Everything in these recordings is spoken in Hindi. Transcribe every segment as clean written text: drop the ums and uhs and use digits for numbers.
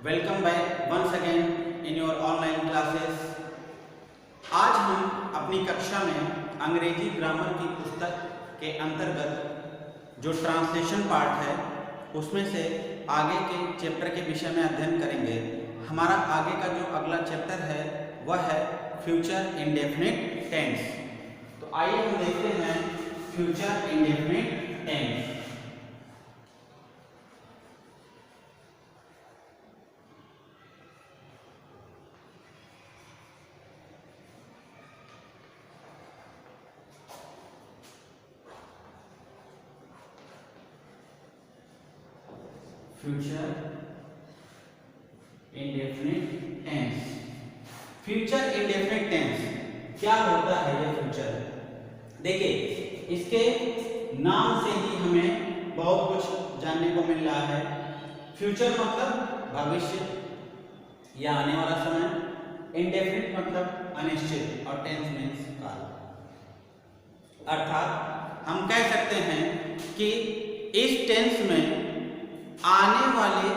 Welcome back once again in your online classes. आज हम अपनी कक्षा में अंग्रेजी ग्रामर की पुस्तक के अंतर्गत जो ट्रांसलेशन पार्ट है उसमें से आगे के चैप्टर के विषय में अध्ययन करेंगे। हमारा आगे का जो अगला चैप्टर है वह है फ्यूचर इंडेफिनिट टेंस। तो आइए हम देखते हैं future indefinite tense. Future indefinite tense. Future indefinite tense क्या होता है? यह फ्यूचर, देखिए इसके नाम से ही हमें बहुत कुछ जानने को मिल रहा है। फ्यूचर मतलब भविष्य या आने वाला समय, इंडेफिनिट मतलब अनिश्चित और टेंस मीन्स काल। अर्थात हम कह सकते हैं कि इस टेंस में आने वाले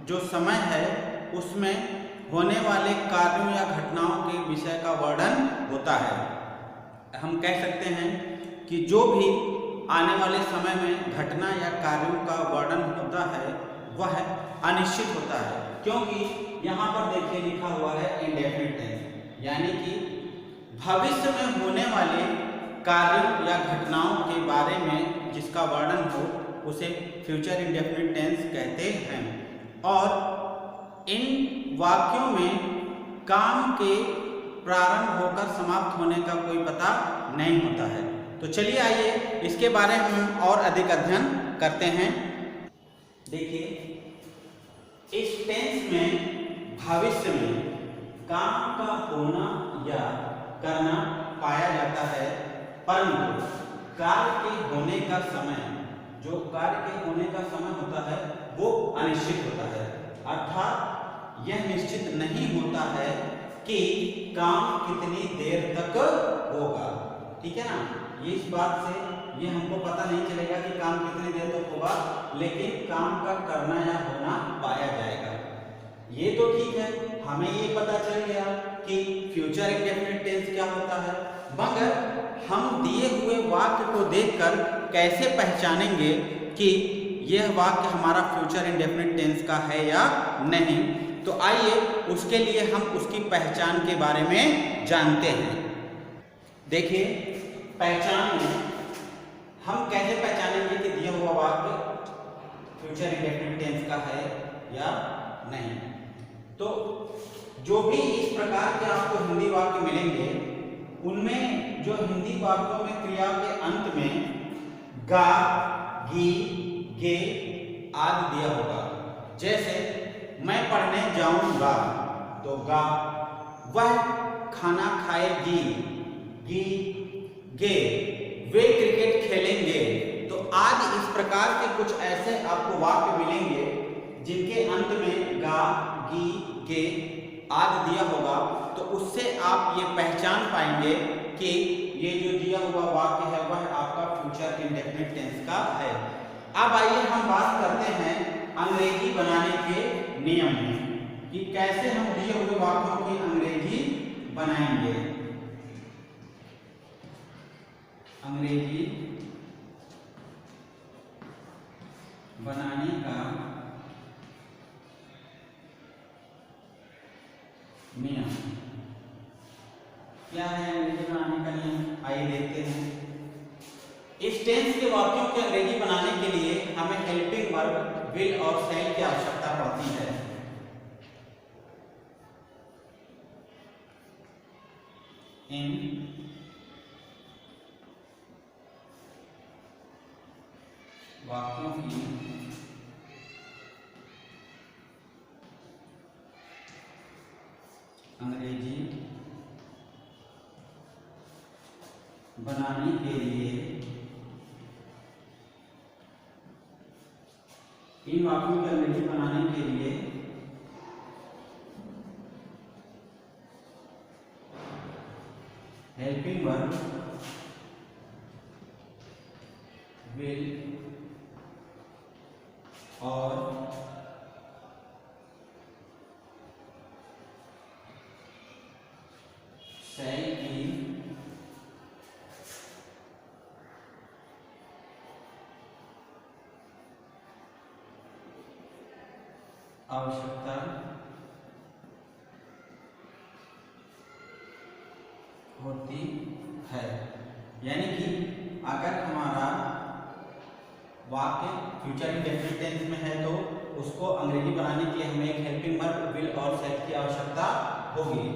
जो समय है उसमें होने वाले कार्यों या घटनाओं के विषय का वर्णन होता है। हम कह सकते हैं कि जो भी आने वाले समय में घटना या कार्यों का वर्णन होता है वह अनिश्चित होता है, क्योंकि यहाँ पर देखिए लिखा हुआ है इंडेफिनिट टेंस, यानी कि भविष्य में होने वाले कार्यों या घटनाओं के बारे में जिसका वर्णन हो उसे फ्यूचर इंडेफिनिट टेंस कहते हैं। और इन वाक्यों में काम के प्रारंभ होकर समाप्त होने का कोई पता नहीं होता है। तो चलिए आइए इसके बारे में हम और अधिक अध्ययन करते हैं। देखिए इस टेंस में भविष्य में काम का होना या करना पाया जाता है, परंतु कार्य के होने का समय, जो कार्य के होने का समय होता है वो अनिश्चित होता है। अर्थात यह निश्चित नहीं होता है कि काम कितनी देर तक होगा। ठीक है ना, ये इस बात से ये हमको पता नहीं चलेगा कि काम कितनी देर तक होगा, लेकिन काम का करना या होना पाया जाएगा। ये तो ठीक है, हमें ये पता चल गया कि फ्यूचर इंडेफिनिट टेंस क्या होता है, मगर हम दिए हुए वाक्य को देखकर कैसे पहचानेंगे कि यह वाक्य हमारा फ्यूचर इंडेफिनिट टेंस का है या नहीं? तो आइए उसके लिए हम उसकी पहचान के बारे में जानते हैं। देखिए पहचान में हम कैसे पहचानेंगे कि दिया हुआ वाक्य फ्यूचर इंडेफिनिट टेंस का है या नहीं? तो जो भी इस प्रकार के आपको हिंदी वाक्य मिलेंगे उनमें जो हिंदी वाक्यों में क्रिया के अंत में गा, गी, गे आदि दिया होगा। जैसे मैं पढ़ने जाऊंगा तो गा, वह खाना खाएगी, गी, गे, वे क्रिकेट खेलेंगे, तो आदि इस प्रकार के कुछ ऐसे आपको वाक्य मिलेंगे जिनके अंत में गा, गी, गे आदि दिया होगा। तो उससे आप ये पहचान पाएंगे कि ये जो दिया हुआ वाक्य है वह आपका फ्यूचर इंडेफिनिट टेंस का है। अब आइए हम बात करते हैं अंग्रेजी बनाने के नियम में कि कैसे हम दिए हुए वाक्यों की अंग्रेजी बनाएंगे। अंग्रेजी बनाने का नियम क्या है? अंग्रेजी बनाने का नियम आइए देखते हैं। इस टेंस के वाक्यों की अंग्रेजी बनाने के लिए हमें हेल्पिंग वर्ब, विल और शैल की आवश्यकता पड़ती है। इन वाक्यों की अंग्रेजी बनाने के लिए इन वाक्यों की अंग्रेजी बनाने के लिए हेल्पिंग वर्ब, विल और आवश्यकता होती है। यानी कि अगर हमारा वाक्य फ्यूचर इंडेफिनिट टेंस में है तो उसको अंग्रेजी बनाने के लिए हमें एक हेल्पिंग वर्ब विल और सेट की आवश्यकता होगी।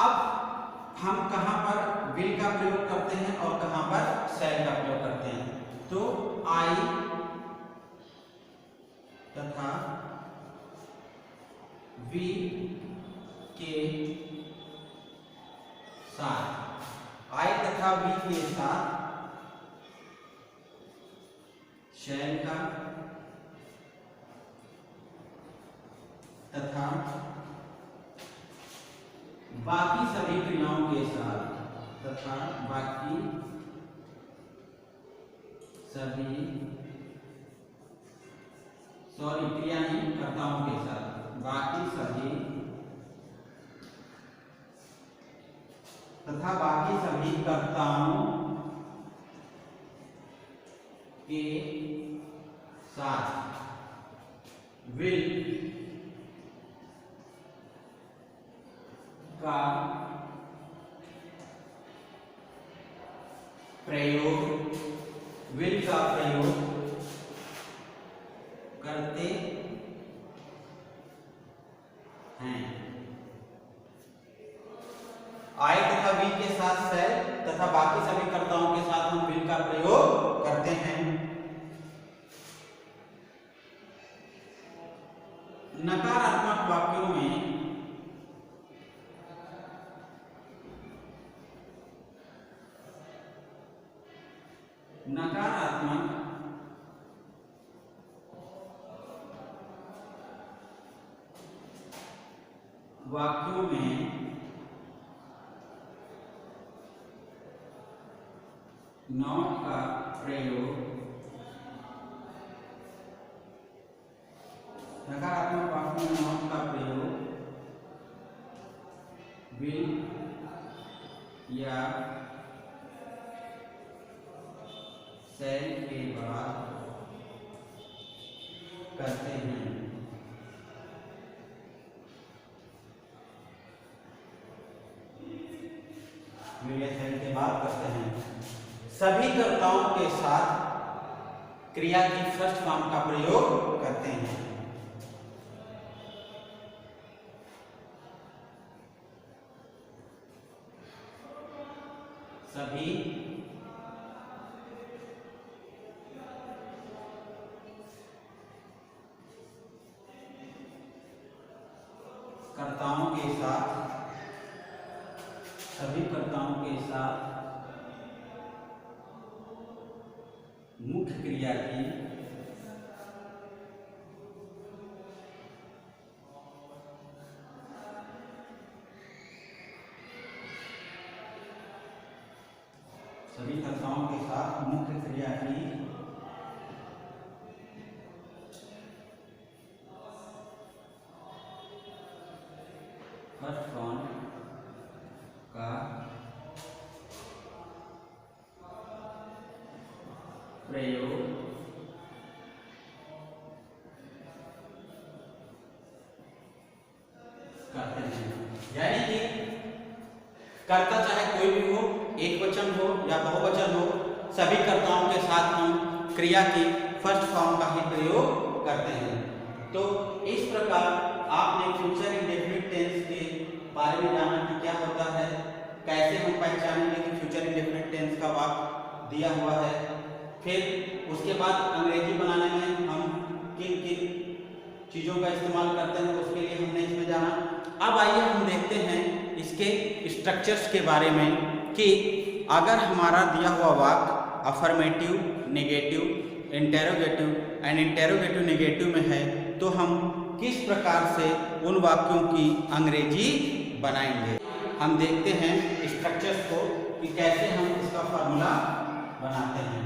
अब हम कहाँ पर विल का प्रयोग करते हैं और कहाँ पर सेल का प्रयोग करते हैं। तो आई तथा वी के साथ, आई तथा वी के साथ शैल का तथा बाकी सभी क्रियाओं के साथ क्रिया नहीं कर्ताओं के साथ बाकी सभी कर्ताओं के साथ विल का प्रयोग करते हैं। आई तथा वी के साथ सेल तथा बाकी सभी कर्ताओं के साथ हम विल का प्रयोग करते हैं। नकारात्मक वाक्यों में नॉट का प्रयोग नकारात्मक वाक्यों में नॉट का प्रयोग विल या सेल के बाद करते हैं। विल या सेल के बाद करते हैं। सभी कर्ताओं के साथ क्रिया की फर्स्ट फॉर्म का प्रयोग करते हैं। सभी कर्ताओं के साथ मुख्य क्रिया की मुख्य क्रिया की फर्स्ट फॉर्म का प्रयोग करते हैं। यानी कि कर्ता चाहे कोई भी हो, एक वचन हो या बहुवचन हो, सभी कर्ताओं के साथ हम क्रिया की फर्स्ट फॉर्म का ही प्रयोग करते हैं। तो इस प्रकार आपने फ्यूचर इंडेफिनिट टेंस के बारे में जाना कि क्या होता है, कैसे हम पहचानेंगे कि फ्यूचर इंडेफिनिट टेंस का वाक्य दिया हुआ है, फिर उसके बाद अंग्रेजी बनाने में हम किन किन चीज़ों का इस्तेमाल करते हैं उसके लिए हमने इसमें जाना। अब आइए हम देखते हैं इसके स्ट्रक्चर्स के बारे में कि अगर हमारा दिया हुआ वाक्य affirmative, negative, interrogative and interrogative negative में है तो हम किस प्रकार से उन वाक्यों की अंग्रेजी बनाएंगे। हम देखते हैं स्ट्रक्चर्स को कि कैसे हम इसका फार्मूला बनाते हैं।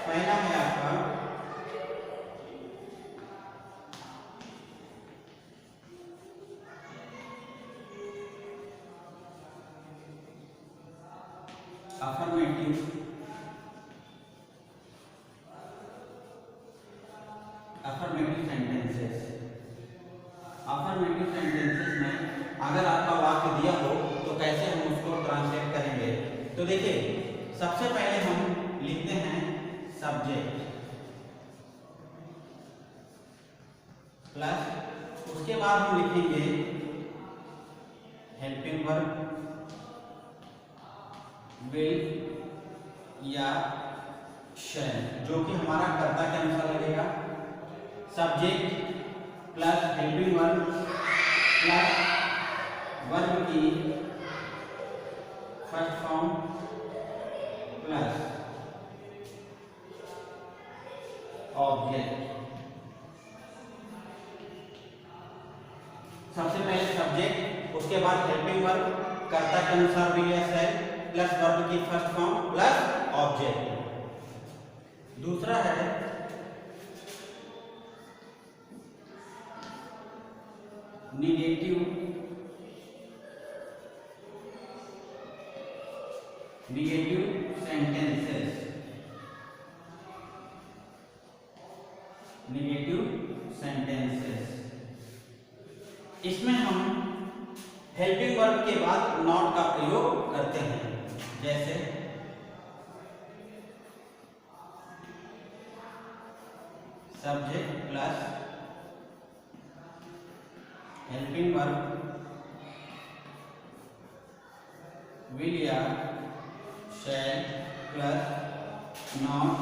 पहला है आपका अफर्मेटिव सेंटेंसेस। अफर्मेटिव सेंटेंसेस में अगर आपका वाक्य दिया हो तो कैसे हम उसको ट्रांसलेट करेंगे? तो देखिए, सबसे पहले हम लिखते हैं सब्जेक्ट प्लस उसके बाद हम लिखेंगे हेल्पिंग वर्ब, विल या शैल, जो कि हमारा कर्ता के अनुसार लगेगा। Subject plus helping verb plus verb की फर्स्ट फॉर्म प्लस ऑब्जेक्ट। सबसे पहले सब्जेक्ट, उसके बाद हेल्पिंग वर्ब, कर्ता के अनुसार विल या शैल, प्लस वर्ब की फर्स्ट फॉर्म प्लस ऑब्जेक्ट। दूसरा है निगेटिव सेंटेंसेस। निगेटिव सेंटेंसेस, इसमें हम हेल्पिंग वर्ब के बाद नॉट का प्रयोग करते हैं। जैसे subject plus helping verb, will या shall plus not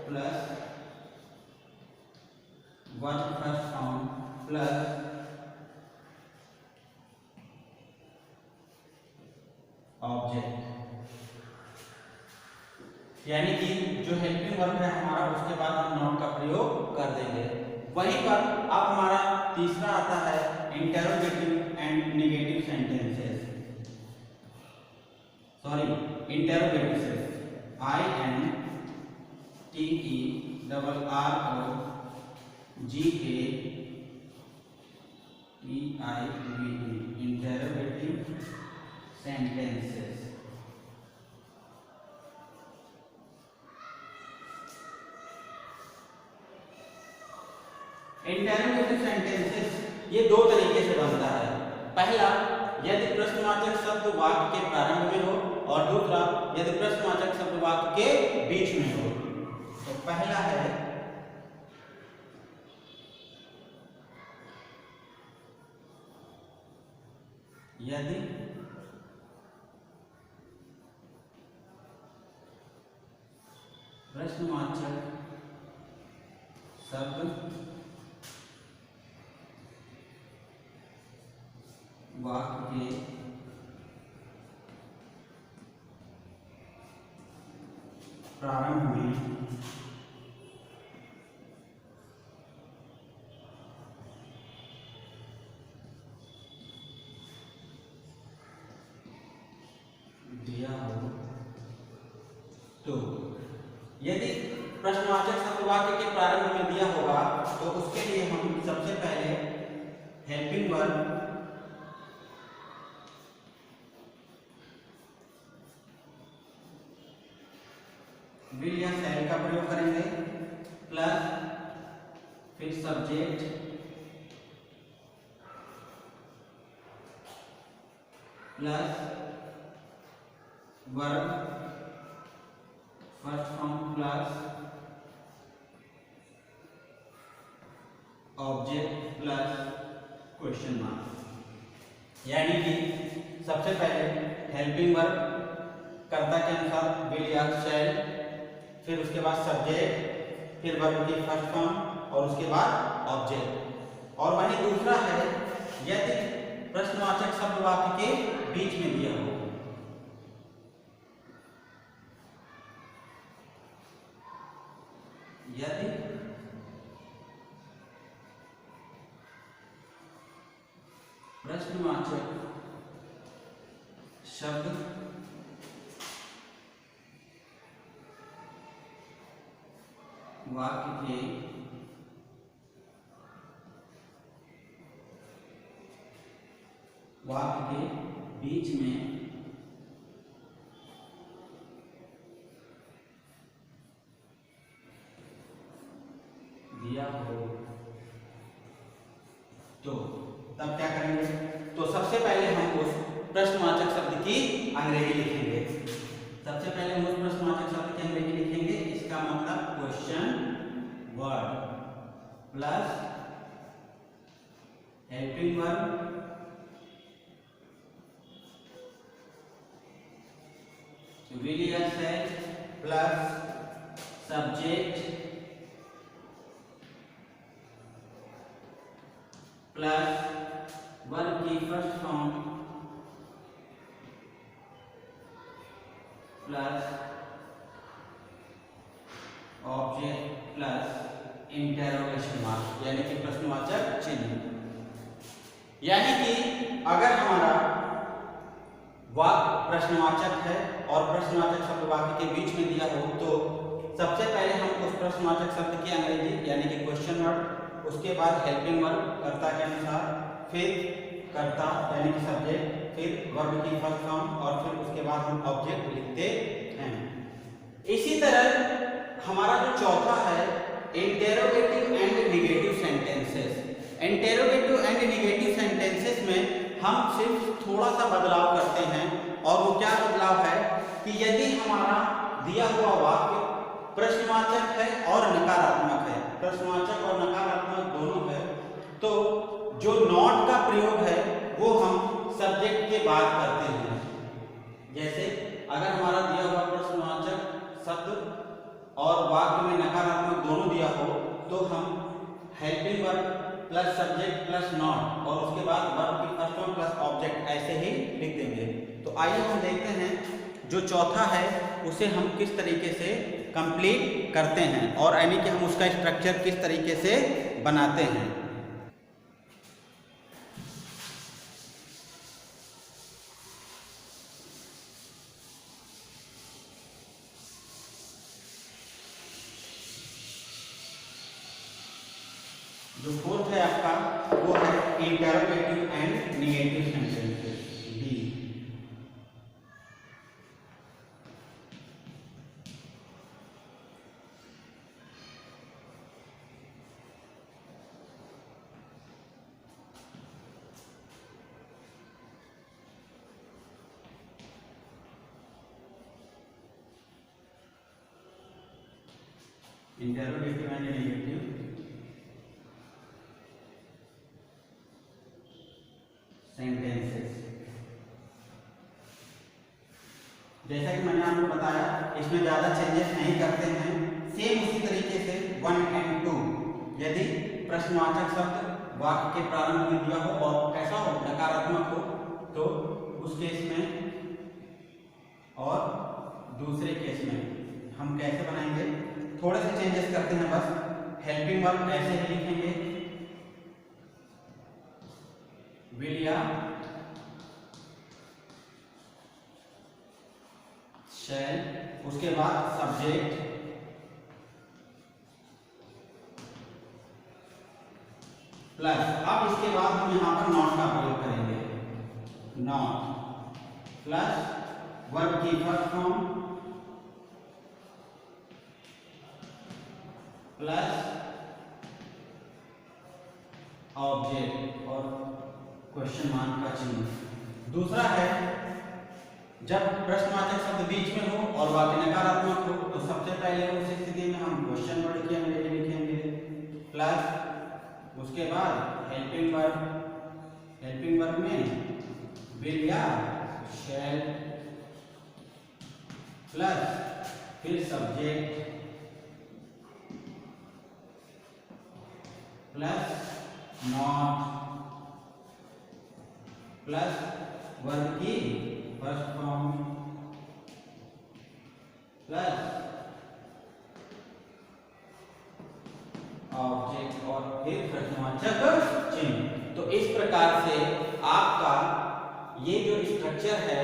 plus verb first form plus object. यानी कि जो हेल्पिंग वर्ब है हमारा, उसके बाद हम नॉट का प्रयोग कर देंगे। वहीं पर अब हमारा तीसरा आता है interrogative and negative sentences. Sorry, interrogative, INTERROGATIVE, interrogative sentences. Interrogative sentences ये दो तरीके से बनता है। पहला, यदि प्रश्नवाचक शब्द वाक्य के प्रारंभ में हो, और दूसरा यदि प्रश्नवाचक शब्द वाक्य के बीच में हो। तो पहला है यदि प्रश्नवाचक शब्द वाक्य के प्रारंभ में दिया हो, तो यदि प्रश्नवाचक शब्द वाक्य के प्रारंभ में दिया होगा तो उसके लिए हम सबसे पहले हेल्पिंग वर्ब विल या शैल का प्रयोग करेंगे, प्लस फिर subject plus verb first form plus object plus question mark. यानी कि सबसे पहले हेल्पिंग वर्ब, कर्ता के अनुसार विल या शैल, फिर उसके बाद सब्जेक्ट, फिर वर्ब की फर्स्ट फॉर्म और उसके बाद ऑब्जेक्ट। और वहीं दूसरा है यदि प्रश्नवाचक शब्द वाक्य के बीच में दिया हो। यदि प्रश्नवाचक शब्द वाक्य के बीच में दिया हो तो तब क्या करेंगे? तो सबसे पहले हम उस प्रश्नवाचक शब्द की अंग्रेजी लिखेंगे। सबसे पहले हम उस प्रश्नवाचक शब्द की अंग्रेजी लिखेंगे। इसका मतलब question word plus helping verb will या shall plus subject plus verb की first form plus object plus interrogation mark यानी कि प्रश्नवाचक चिन्ह। यानी कि अगर हमारा वाक्य प्रश्नवाचक है और प्रश्नवाचक शब्द वाक्य के बीच में दिया हो तो सबसे पहले हम उस प्रश्नवाचक शब्द की अंग्रेजी यानी कि क्वेश्चन वर्ड, उसके बाद हेल्पिंग वर्ब कर्ता के अनुसार, फिर कर्ता यानी कि सब्जेक्ट, फिर वर्ब की फर्स्ट फॉर्म और फिर उसके बाद हम ऑब्जेक्ट लिखते हैं। इसी तरह हमारा जो चौथा है interrogative and negative sentences. Interrogative and negative sentences में हम सिर्फ थोड़ा सा बदलाव करते हैं और वो क्या बदलाव है कि यदि हमारा दिया हुआ वाक्य प्रश्नवाचक है और नकारात्मक है, प्रश्नवाचक और नकारात्मक दोनों है, तो जो नॉट का प्रयोग है वो हम सब्जेक्ट के बाद करते हैं। जैसे अगर हमारा दिया हुआ प्रश्नवाचक शब्द और वाक्य में नकारात्मक दोनों दिया हो तो हम helping verb plus subject plus not और उसके बाद वर्ब की फर्स्ट फॉर्म प्लस ऑब्जेक्ट ऐसे ही लिख देंगे। तो आइए हम देखते हैं जो चौथा है उसे हम किस तरीके से कंप्लीट करते हैं और यानी कि हम उसका स्ट्रक्चर किस तरीके से बनाते हैं। जो फोर्थ है आपका वो है interrogative and negative sentences B. Interrogative and negative sentences. जैसा कि मैंने आपको बताया इसमें ज्यादा चेंजेस नहीं करते हैं, सेम उसी तरीके से 1 एंड 2 यदि प्रश्नवाचक शब्द वाक्य के प्रारंभ में दिया हो और कैसा हो नकारात्मक हो तो उस केस में और दूसरे केस में हम कैसे बनाएंगे, थोड़े से चेंजेस करते हैं बस। हेल्पिंग वर्ब ऐसे ही लिखेंगे विल या शैल, उसके बाद सब्जेक्ट प्लस, अब इसके बाद हम यहां पर नॉट का प्रयोग करेंगे, नॉट प्लस वर्ब की फर्स्ट फॉर्म प्लस ऑब्जेक्ट और क्वेश्चन मार्क का चिन्ह। दूसरा है जब प्रश्नवाचक शब्द बीच में हो और वाक्य नकारात्मक हो तो सबसे पहले उस स्थिति में हम क्वेश्चन वर्ड की अंग्रेजी लिखेंगे प्लस उसके बाद हेल्पिंग वर्ब में विल या शैल प्लस फिर subject plus not plus verb की फर्स्ट फॉर्म प्लस ऑब्जेक्ट और फिर प्रश्नवाचक चिन्ह। तो इस प्रकार से आपका ये जो स्ट्रक्चर है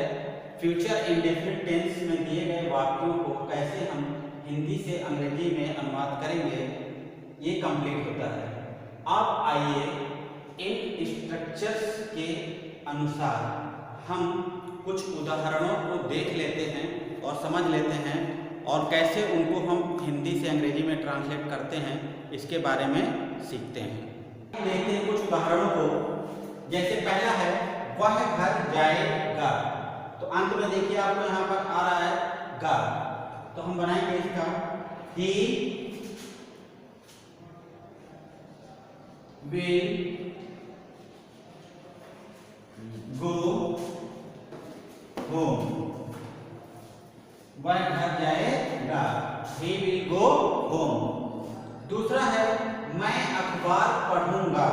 फ्यूचर इंडेफिनिट टेंस में दिए गए वाक्यों को कैसे हम हिंदी से अंग्रेजी में अनुवाद करेंगे ये कंप्लीट होता है। अब आइए इन स्ट्रक्चर्स के अनुसार हम कुछ उदाहरणों को देख लेते हैं और समझ लेते हैं और कैसे उनको हम हिंदी से अंग्रेजी में ट्रांसलेट करते हैं इसके बारे में सीखते हैं। देखते हैं कुछ उदाहरणों को। जैसे पहला है वह घर जाएगा, तो अंत में देखिए आपको यहाँ पर आ रहा है गा, तो हम बनाएंगे इसका ही will go home, वह घर जाएगा, he will go home। दूसरा है मैं अखबार पढ़ूंगा,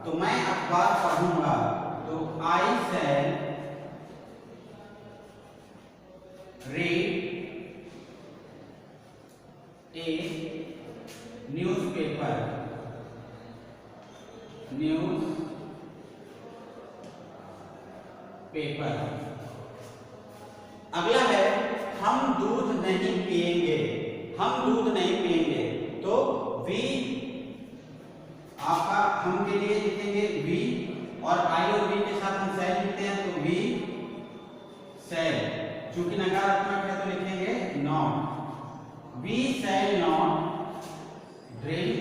तो मैं अखबार पढ़ूंगा, तो I shall read a newspaper, अगला है हम दूध नहीं पिएंगे, हम दूध नहीं पिएंगे, तो वी आपका हम के लिए लिखेंगे वी और आई और वी के साथ हम सेल लिखते हैं, तो वी सेल, चूंकि नकारात्मक है तो लिखेंगे not, we shall not drink,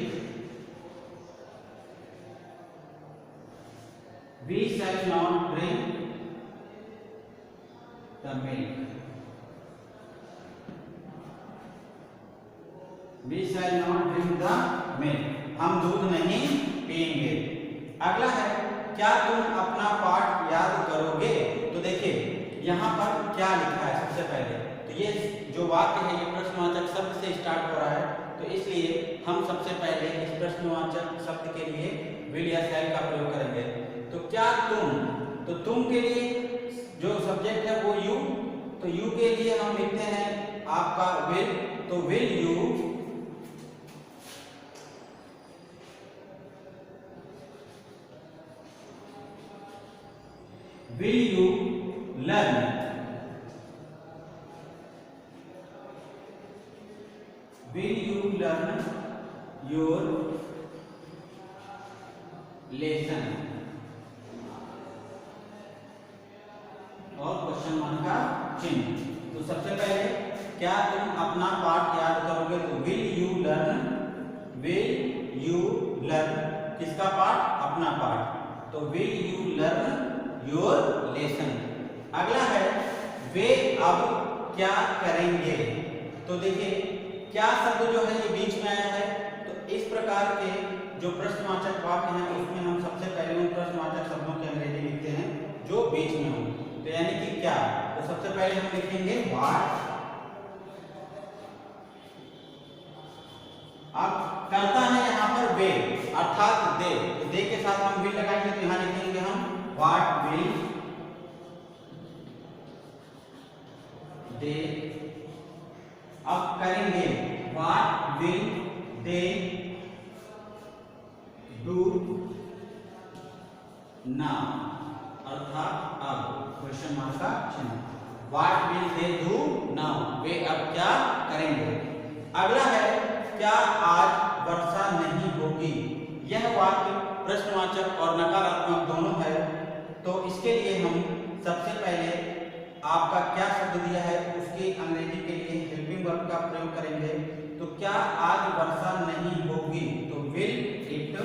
we shall not drink the milk, we shall not drink the milk, हम दूध नहीं पिएंगे। अगला है क्या तुम अपना पाठ याद करोगे, तो देखिए यहाँ पर क्या लिखा है। सबसे पहले तो ये जो वाक्य है ये प्रश्नवाचक शब्द से स्टार्ट हो रहा है, तो इसलिए हम सबसे पहले इस प्रश्नवाचक शब्द के लिए विल या शैल का प्रयोग करेंगे। तो क्या तुम, तो तुम के लिए जो सब्जेक्ट है वो यू, तो यू के लिए हम लिखते हैं आपका विल, तो will you learn, will you learn your lesson, और क्वेश्चन मार्क का चिन्ह। तो सबसे पहले क्या तुम अपना पाठ याद करोगे, तो विल यू लर्न किसका पाठ, अपना पाठ, तो will you learn your lesson. अगला है वे अब क्या करेंगे, तो देखिए क्या शब्द जो है ये बीच में आया है, तो इस प्रकार के जो प्रश्नवाचक वाक्य हैं उसमें हम सबसे पहले उन प्रश्नवाचक शब्दों की अंग्रेजी लिखते हैं जो बीच में हो, तो यानी कि क्या, तो सबसे पहले हम लिखेंगे व्हाट, अब करता है यहाँ पर वे अर्थात दे, तो दे के साथ हम विल लगाएंगे, तो यहाँ लिखेंगे हम व्हाट विल दे, अब करेंगे what will they do now, अर्थात अब क्वेश्चन मार्क का चिन्ह, what will they do now, वे अब क्या करेंगे। अगला है क्या आज वर्षा नहीं होगी, यह वाक्य प्रश्नवाचक और नकारात्मक दोनों है, तो इसके लिए हम सबसे पहले आपका क्या शब्द दिया है उसकी अंग्रेजी के लिए हेल्पिंग वर्ब का प्रयोग करेंगे। तो क्या आज वर्षा नहीं होगी, तो विल इट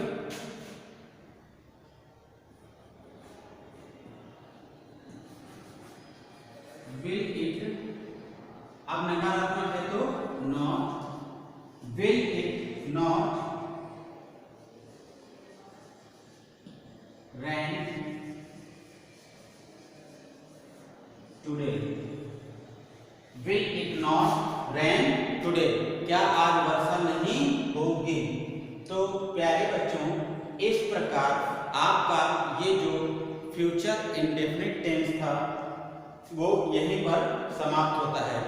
अब नकारात्मक है तो not, will it not rain today, will it not rain today, क्या आज वर्षा नहीं होगी। तो प्यारे बच्चों इस प्रकार आपका ये जो फ्यूचर इंडेफिनिट टेंस था वो यहीं पर समाप्त होता है।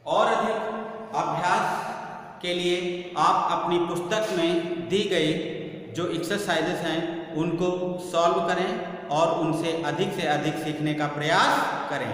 और अधिक अभ्यास के लिए आप अपनी पुस्तक में दी गई जो एक्सरसाइजेस हैं उनको सॉल्व करें और उनसे अधिक से अधिक सीखने का प्रयास करें।